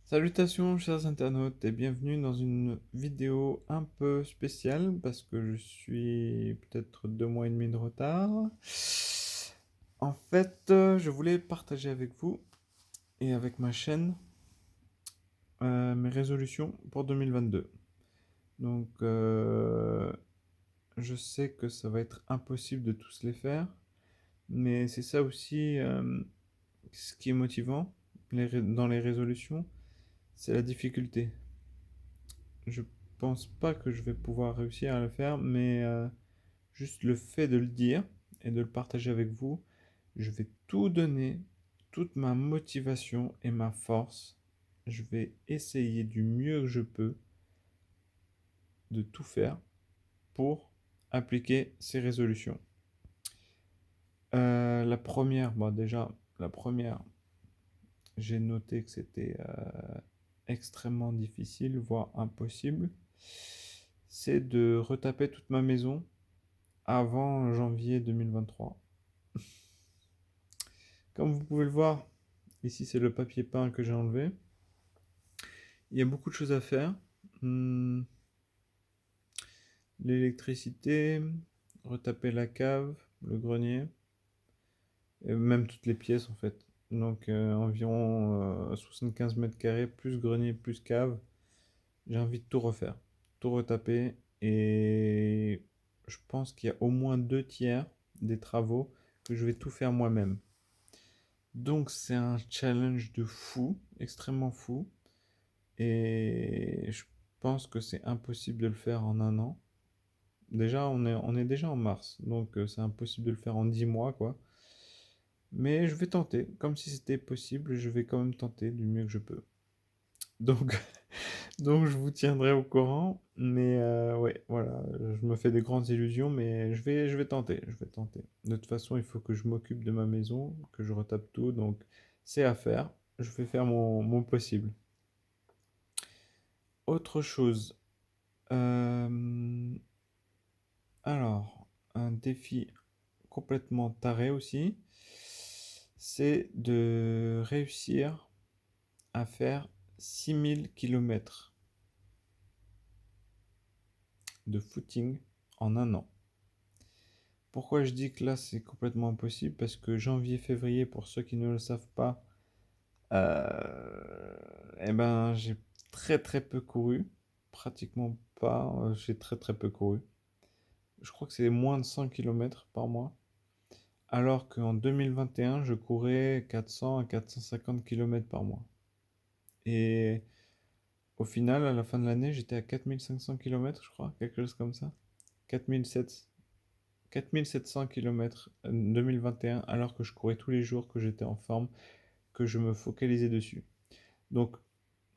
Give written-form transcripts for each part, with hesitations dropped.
Salutations chers internautes et bienvenue dans une vidéo un peu spéciale parce que je suis peut-être 2 mois et demi de retard. En fait, je voulais partager avec vous et avec ma chaîne mes résolutions pour 2022. Donc, je sais que ça va être impossible de tous les faire, mais c'est ça aussi ce qui est motivant dans les résolutions, c'est la difficulté. Je pense pas que je vais pouvoir réussir à le faire, mais juste le fait de le dire et de le partager avec vous, je vais tout donner, toute ma motivation et ma force. Je vais essayer du mieux que je peux de tout faire pour appliquer ces résolutions. La première, bon déjà, la première, j'ai noté que c'était extrêmement difficile, voire impossible. C'est de retaper toute ma maison avant janvier 2023. Comme vous pouvez le voir, ici c'est le papier peint que j'ai enlevé. Il y a beaucoup de choses à faire. Hmm, L'électricité, retaper la cave, le grenier, et même toutes les pièces en fait. Donc environ 75 mètres carrés, plus grenier, plus cave. J'ai envie de tout refaire, tout retaper. Et je pense qu'il y a au moins 2 tiers des travaux que je vais tout faire moi-même. Donc c'est un challenge de fou, extrêmement fou. Et je pense que c'est impossible de le faire en un an. Déjà, on est déjà en mars, donc c'est impossible de le faire en 10 mois, quoi. Mais je vais tenter, comme si c'était possible, je vais quand même tenter du mieux que je peux. Donc, donc je vous tiendrai au courant, mais ouais, voilà, je me fais des grandes illusions, mais je vais tenter, je vais tenter. De toute façon, il faut que je m'occupe de ma maison, que je retape tout, donc c'est à faire. Je vais faire mon possible. Autre chose, euh, alors, un défi complètement taré aussi, c'est de réussir à faire 6 000 km de footing en un an. Pourquoi je dis que là c'est complètement impossible? Parce que janvier-février, pour ceux qui ne le savent pas, eh ben j'ai très très peu couru, pratiquement pas, j'ai très très peu couru. Je crois que c'est moins de 100 km par mois. Alors qu'en 2021, je courais 400 à 450 km par mois. Et au final, à la fin de l'année, j'étais à 4500 km, je crois, quelque chose comme ça. 4700 km en 2021, alors que je courais tous les jours, que j'étais en forme, que je me focalisais dessus. Donc,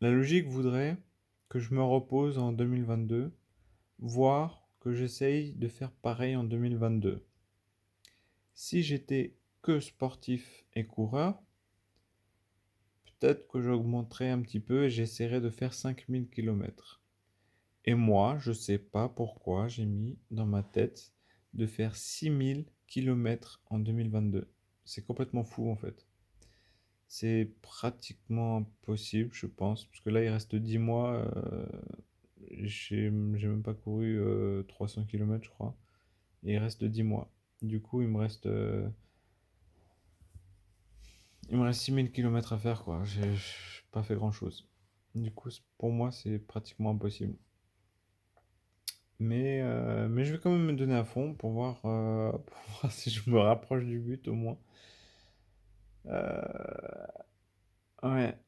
la logique voudrait que je me repose en 2022, voire que j'essaye de faire pareil en 2022. Si j'étais que sportif et coureur, peut-être que j'augmenterai un petit peu et j'essaierai de faire 5000 km. Et moi, je sais pas pourquoi j'ai mis dans ma tête de faire 6000 km en 2022. C'est complètement fou en fait. C'est pratiquement impossible, je pense, parce que là il reste 10 mois. J'ai même pas couru 300 km, je crois. Et il reste 10 mois. Du coup, il me reste 6000 km à faire, quoi. J'ai pas fait grand-chose. Du coup, pour moi, c'est pratiquement impossible. Mais je vais quand même me donner à fond pour voir si je me rapproche du but au moins. Euh, ouais,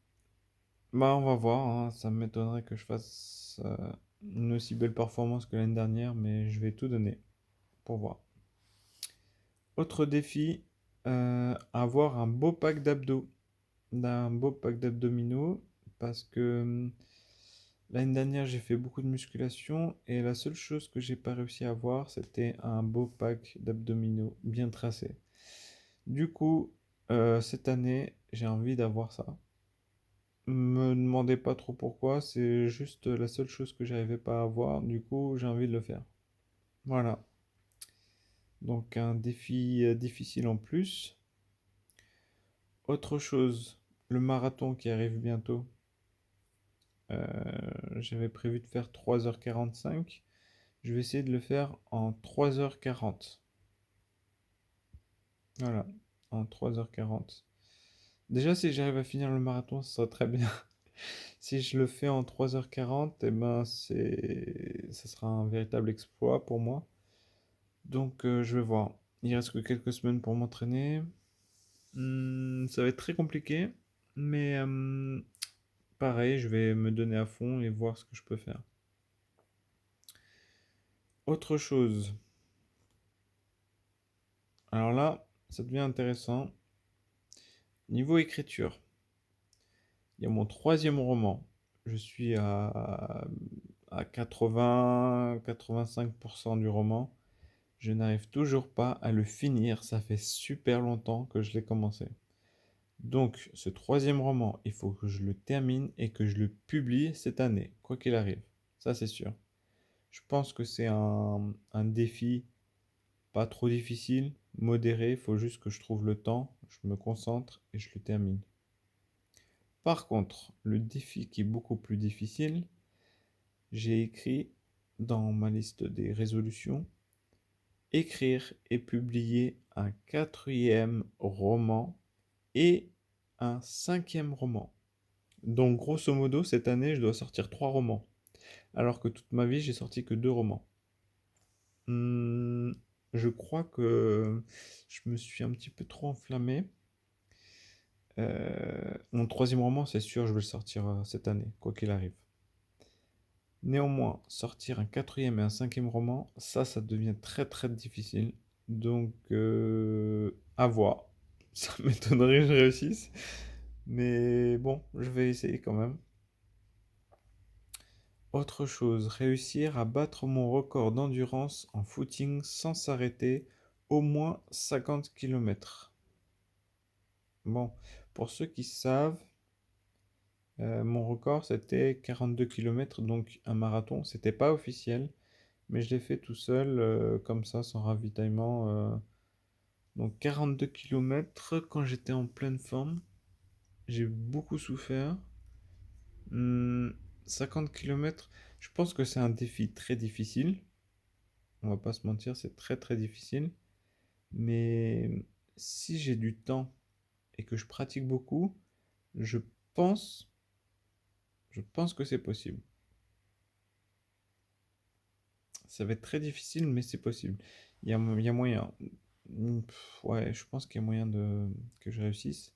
bah on va voir, hein. Ça m'étonnerait que je fasse une aussi belle performance que l'année dernière, mais je vais tout donner pour voir. Autre défi, avoir un beau pack d'abdos, d'un beau pack d'abdominaux, parce que l'année dernière j'ai fait beaucoup de musculation et la seule chose que j'ai pas réussi à avoir, c'était un beau pack d'abdominaux bien tracé. Du coup, cette année, j'ai envie d'avoir ça. Me demandez pas trop pourquoi, c'est juste la seule chose que j'arrivais pas à avoir. Du coup, j'ai envie de le faire. Voilà. Donc un défi difficile en plus. Autre chose, le marathon qui arrive bientôt. J'avais prévu de faire 3h45. Je vais essayer de le faire en 3h40. Voilà, en 3h40. Déjà, si j'arrive à finir le marathon, ce sera très bien. Si je le fais en 3h40, eh ben, ça sera un véritable exploit pour moi. Donc, je vais voir. Il reste que quelques semaines pour m'entraîner. Ça va être très compliqué, mais pareil, je vais me donner à fond et voir ce que je peux faire. Autre chose. Alors là, ça devient intéressant. Niveau écriture, il y a mon troisième roman. Je suis à 80-85% du roman. Je n'arrive toujours pas à le finir. Ça fait super longtemps que je l'ai commencé. Donc, ce troisième roman, il faut que je le termine et que je le publie cette année, quoi qu'il arrive. Ça, c'est sûr. Je pense que c'est un défi pas trop difficile, modéré. Il faut juste que je trouve le temps, je me concentre et je le termine. Par contre, le défi qui est beaucoup plus difficile, j'ai écrit dans ma liste des résolutions, écrire et publier un quatrième roman et un cinquième roman. Donc grosso modo, cette année, je dois sortir 3 romans. Alors que toute ma vie, j'ai sorti que 2 romans. Hmm, je crois que je me suis un petit peu trop enflammé. Mon troisième roman, c'est sûr, je vais le sortir cette année, quoi qu'il arrive. Néanmoins, sortir un quatrième et un cinquième roman, ça devient très très difficile. Donc, à voir. Ça m'étonnerait que je réussisse. Mais bon, je vais essayer quand même. Autre chose, réussir à battre mon record d'endurance en footing sans s'arrêter, au moins 50 km. Bon, pour ceux qui savent, mon record c'était 42 km, donc un marathon. C'était pas officiel, mais je l'ai fait tout seul, comme ça, sans ravitaillement. Donc 42 km quand j'étais en pleine forme. J'ai beaucoup souffert. 50 km, je pense que c'est un défi très difficile. On va pas se mentir, c'est très très difficile. Mais si j'ai du temps et que je pratique beaucoup, je pense, je pense que c'est possible. Ça va être très difficile, mais c'est possible. Il y a moyen. Ouais, je pense qu'il y a moyen que je réussisse.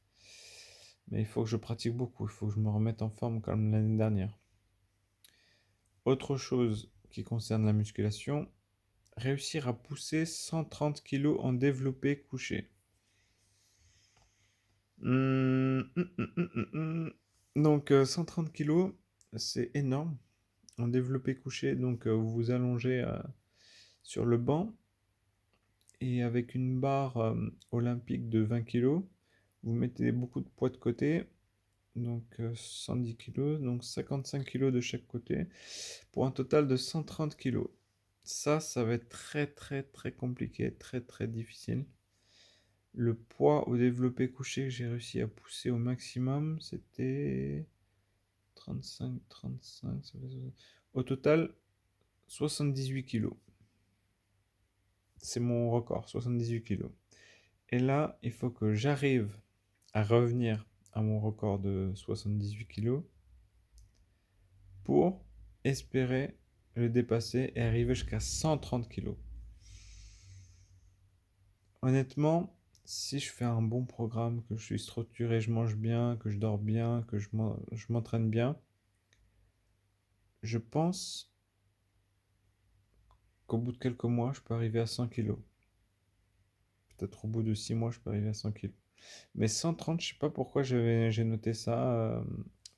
Mais il faut que je pratique beaucoup. Il faut que je me remette en forme comme l'année dernière. Autre chose qui concerne la musculation, réussir à pousser 130 kg en développé couché. Donc 130 kg, c'est énorme. En développé couché, donc vous vous allongez sur le banc et avec une barre olympique de 20 kg, vous mettez beaucoup de poids de côté, donc 110 kg, donc 55 kg de chaque côté, pour un total de 130 kg. Ça va être très très très compliqué, très très difficile. Le poids au développé couché que j'ai réussi à pousser au maximum, c'était 35, 35, au total 78 kg. C'est mon record, 78 kg. Et là, il faut que j'arrive à revenir à mon record de 78 kg pour espérer le dépasser et arriver jusqu'à 130 kg. Honnêtement, si je fais un bon programme, que je suis structuré, je mange bien, que je dors bien, que je m'entraîne bien, je pense qu'au bout de quelques mois, je peux arriver à 100 kg. Peut-être au bout de 6 mois, je peux arriver à 100 kg. Mais 130, je sais pas pourquoi j'ai noté ça.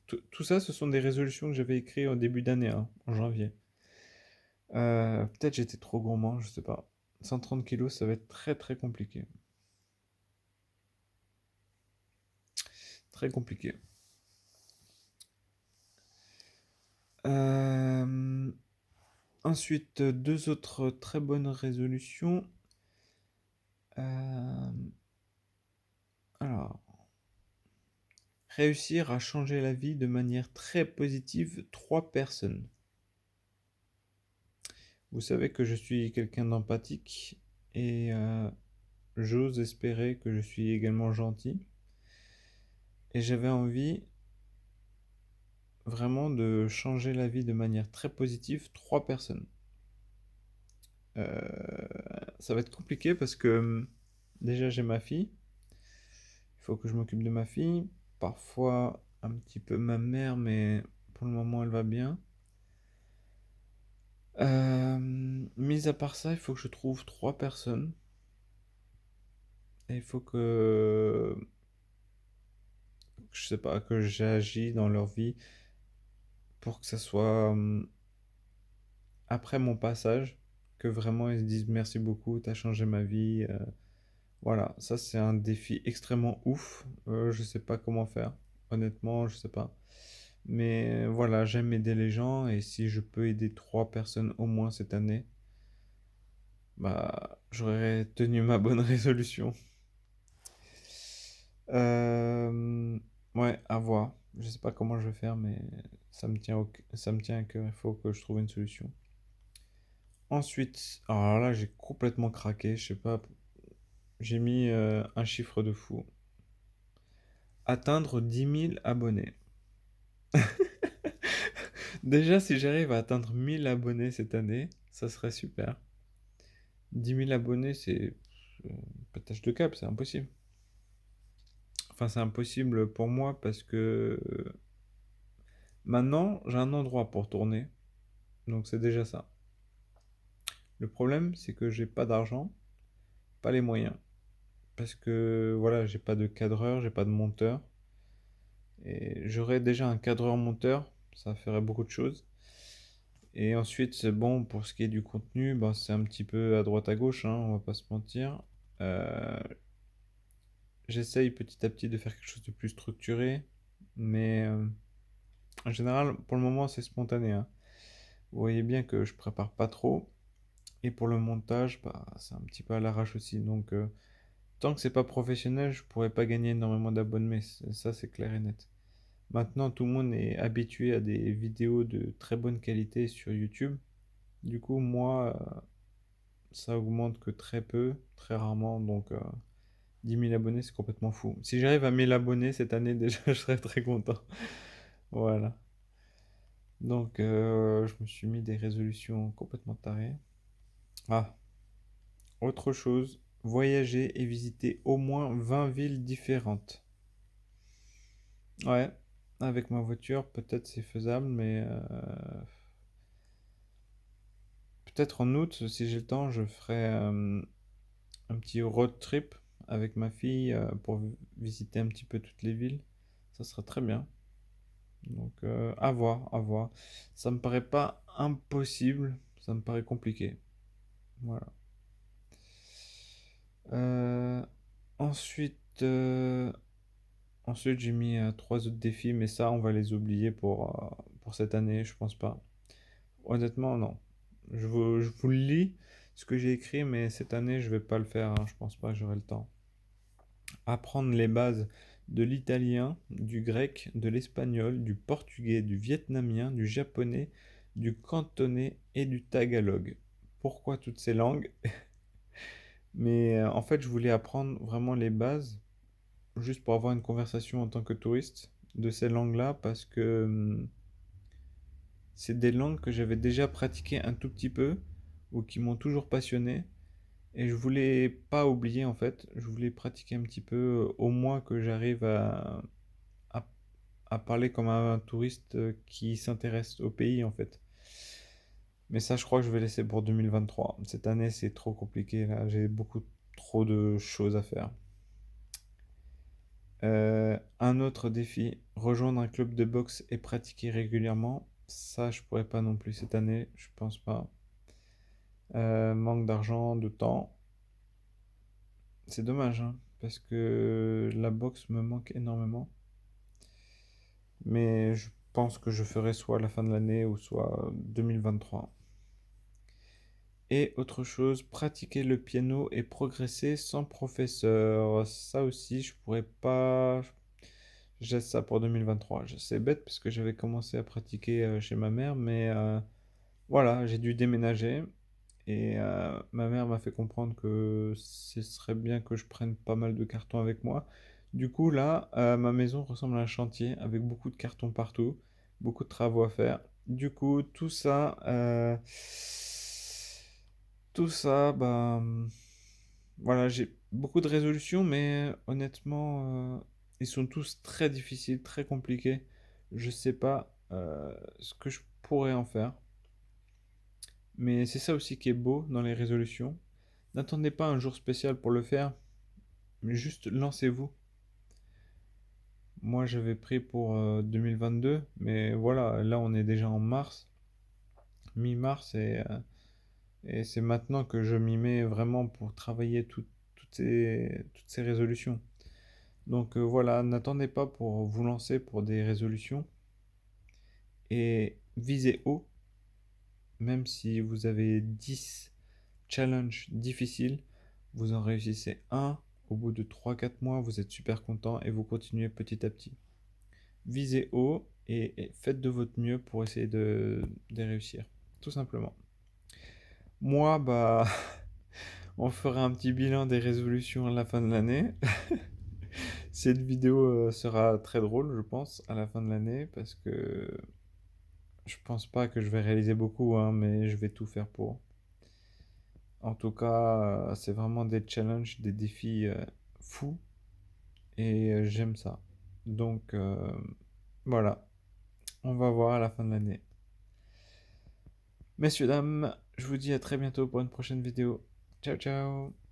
Tout ça, ce sont des résolutions que j'avais écrites au début d'année, hein, en janvier. Peut-être j'étais trop gourmand, je sais pas. 130 kilos, ça va être très très compliqué. Très compliqué. Euh, Ensuite, deux autres très bonnes résolutions. Alors, Réussir à changer la vie de manière très positive 3 personnes. Vous savez que je suis quelqu'un d'empathique et j'ose espérer que je suis également gentil. Et j'avais envie vraiment de changer la vie de manière très positive 3 personnes. Ça va être compliqué parce que déjà j'ai ma fille. Il faut que je m'occupe de ma fille. Parfois un petit peu ma mère, mais pour le moment elle va bien. Mis à part ça, il faut que je trouve 3 personnes. Et il faut que, je sais pas, que j'agis dans leur vie pour que ça soit après mon passage, que vraiment ils se disent merci beaucoup, t'as changé ma vie. Voilà, ça c'est un défi extrêmement ouf. Je sais pas comment faire. Honnêtement, je sais pas. Mais voilà, j'aime aider les gens et si je peux aider 3 personnes au moins cette année, bah j'aurais tenu ma bonne résolution. Ouais, à voir. Je sais pas comment je vais faire, mais ça me tient à cœur. Il faut que je trouve une solution. Ensuite, alors là, j'ai complètement craqué. Je sais pas. J'ai mis un chiffre de fou. Atteindre 10 000 abonnés. Déjà, si j'arrive à atteindre 1 000 abonnés cette année, ça serait super. 10 000 abonnés, c'est pétage de câble, c'est impossible. Enfin, c'est impossible pour moi parce que maintenant, j'ai un endroit pour tourner. Donc, c'est déjà ça. Le problème, c'est que j'ai pas d'argent, pas les moyens. Parce que voilà, j'ai pas de cadreur, j'ai pas de monteur. Et j'aurais déjà un cadreur-monteur, ça ferait beaucoup de choses. Et ensuite, c'est bon, pour ce qui est du contenu, ben, c'est un petit peu à droite à gauche, hein, on va pas se mentir. Euh, J'essaye petit à petit de faire quelque chose de plus structuré, mais en général, pour le moment, c'est spontané, hein. Vous voyez bien que je prépare pas trop. Et pour le montage, bah, c'est un petit peu à l'arrache aussi. Donc, tant que c'est pas professionnel, je pourrais pas gagner énormément d'abonnés. Ça, c'est clair et net. Maintenant, tout le monde est habitué à des vidéos de très bonne qualité sur YouTube. Du coup, moi, ça augmente que très peu, très rarement. Donc, 10 000 abonnés, c'est complètement fou. Si j'arrive à 1000 abonnés cette année, déjà, je serais très content. Voilà. Donc, je me suis mis des résolutions complètement tarées. Ah, autre chose, voyager et visiter au moins 20 villes différentes. Ouais, avec ma voiture, peut-être c'est faisable, mais peut-être en août, si j'ai le temps, je ferai un petit road trip avec ma fille pour visiter un petit peu toutes les villes. Ça serait très bien. Donc, à voir, à voir. Ça me paraît pas impossible, ça me paraît compliqué. Voilà. Euh, ensuite, ensuite j'ai mis 3 autres défis, mais ça, on va les oublier pour cette année, je pense pas. Honnêtement, non. Je vous le lis, ce que j'ai écrit, mais cette année, je vais pas le faire, hein. Je pense pas que j'aurai le temps. Apprendre les bases de l'italien, du grec, de l'espagnol, du portugais, du vietnamien, du japonais, du cantonais et du tagalog. Pourquoi toutes ces langues? Mais en fait, je voulais apprendre vraiment les bases, juste pour avoir une conversation en tant que touriste de ces langues-là, parce que c'est des langues que j'avais déjà pratiquées un tout petit peu, ou qui m'ont toujours passionné. Et je voulais pas oublier en fait, je voulais pratiquer un petit peu, au moins que j'arrive à, à parler comme un touriste qui s'intéresse au pays en fait. Mais ça, je crois que je vais laisser pour 2023. Cette année, c'est trop compliqué là, j'ai beaucoup trop de choses à faire. Un autre défi, rejoindre un club de boxe et pratiquer régulièrement. Ça, je pourrais pas non plus cette année, je pense pas. Manque d'argent, de temps. C'est dommage, hein, parce que la boxe me manque énormément. Mais je pense que je ferai soit à la fin de l'année ou soit 2023. Et autre chose, pratiquer le piano et progresser sans professeur. Ça aussi, je pourrais pas. Je laisse ça pour 2023. C'est bête parce que j'avais commencé à pratiquer chez ma mère, mais voilà, j'ai dû déménager et ma mère m'a fait comprendre que ce serait bien que je prenne pas mal de cartons avec moi. Du coup, là, ma maison ressemble à un chantier avec beaucoup de cartons partout, beaucoup de travaux à faire. Du coup, tout ça, bah, voilà, j'ai beaucoup de résolutions, mais honnêtement, ils sont tous très difficiles, très compliqués. Je sais pas ce que je pourrais en faire. Mais c'est ça aussi qui est beau dans les résolutions. N'attendez pas un jour spécial pour le faire, mais juste lancez-vous. Moi, j'avais pris pour 2022, mais voilà, là on est déjà en mars, mi-mars, et c'est maintenant que je m'y mets vraiment pour travailler toutes ces résolutions. Donc voilà, n'attendez pas pour vous lancer pour des résolutions et visez haut, même si vous avez 10 challenges difficiles, vous en réussissez un, au bout de 3 4 mois, vous êtes super content et vous continuez petit à petit. Visez haut et faites de votre mieux pour essayer de réussir, tout simplement. Moi, bah, on fera un petit bilan des résolutions à la fin de l'année. Cette vidéo sera très drôle, je pense, à la fin de l'année, parce que je pense pas que je vais réaliser beaucoup, hein, mais je vais tout faire pour. En tout cas, c'est vraiment des challenges, des défis fous, et j'aime ça. Donc, voilà, on va voir à la fin de l'année. Messieurs, dames, je vous dis à très bientôt pour une prochaine vidéo. Ciao, ciao!